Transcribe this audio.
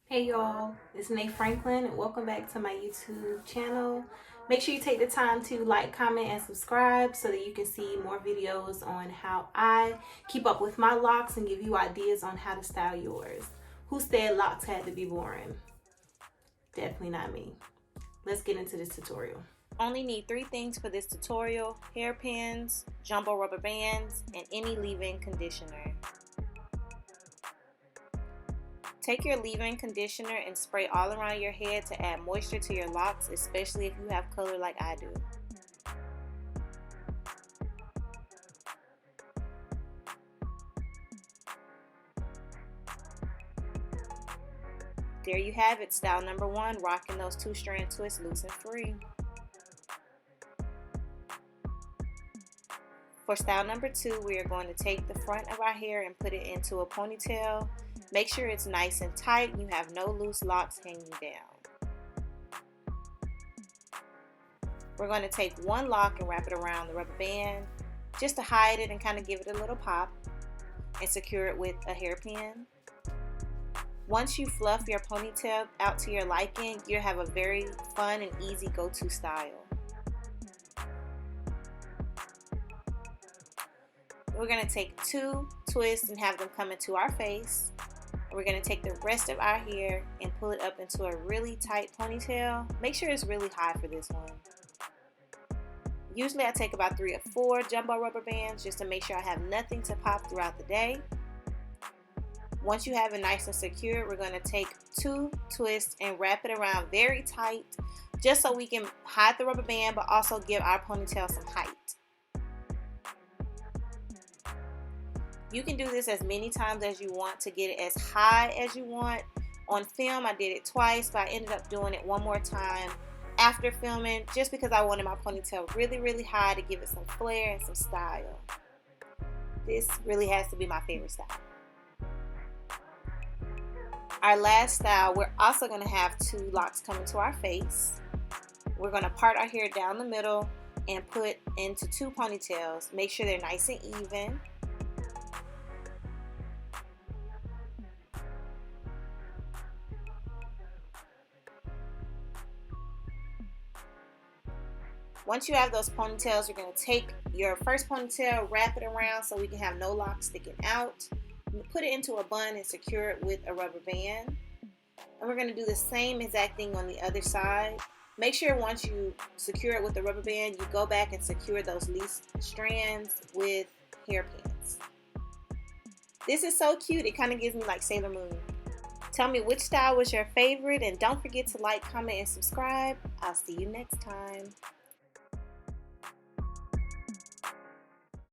Hey y'all, it's Nate Franklin. Welcome back to my YouTube channel. Make sure you take the time to like, comment, and subscribe so that you can see more videos on how I keep up with my locks and give you ideas on how to style yours. Who said locks had to be boring? Definitely not me. Let's get into this tutorial. Only need 3 things for this tutorial: hairpins, jumbo rubber bands, and any leave-in conditioner. Take your leave-in conditioner and spray all around your head to add moisture to your locks, especially if you have color like I do. There you have it, style number 1, rocking those 2-strand twists loose and free. For style number 2, we are going to take the front of our hair and put it into a ponytail. Make sure it's nice and tight and you have no loose locks hanging down. We're going to take one lock and wrap it around the rubber band just to hide it and kind of give it a little pop, and secure it with a hairpin. Once you fluff your ponytail out to your liking, you'll have a very fun and easy go-to style. We're going to take 2 twists and have them come into our face. We're going to take the rest of our hair and pull it up into a really tight ponytail. Make sure it's really high for this one. Usually I take about 3 or 4 jumbo rubber bands just to make sure I have nothing to pop throughout the day. Once you have it nice and secure, we're going to take 2 twists and wrap it around very tight just so we can hide the rubber band but also give our ponytail some height. You can do this as many times as you want to get it as high as you want. On film, I did it twice, but I ended up doing it one more time after filming just because I wanted my ponytail really, really high to give it some flair and some style. This really has to be my favorite style. Our last style, we're also going to have 2 locks coming to our face. We're going to part our hair down the middle and put into 2 ponytails. Make sure they're nice and even. Once you have those ponytails, you're going to take your first ponytail, wrap it around so we can have no locks sticking out. Put it into a bun and secure it with a rubber band. And we're going to do the same exact thing on the other side. Make sure once you secure it with the rubber band, you go back and secure those loose strands with hairpins. This is so cute. It kind of gives me like Sailor Moon. Tell me which style was your favorite, and don't forget to like, comment, and subscribe. I'll see you next time.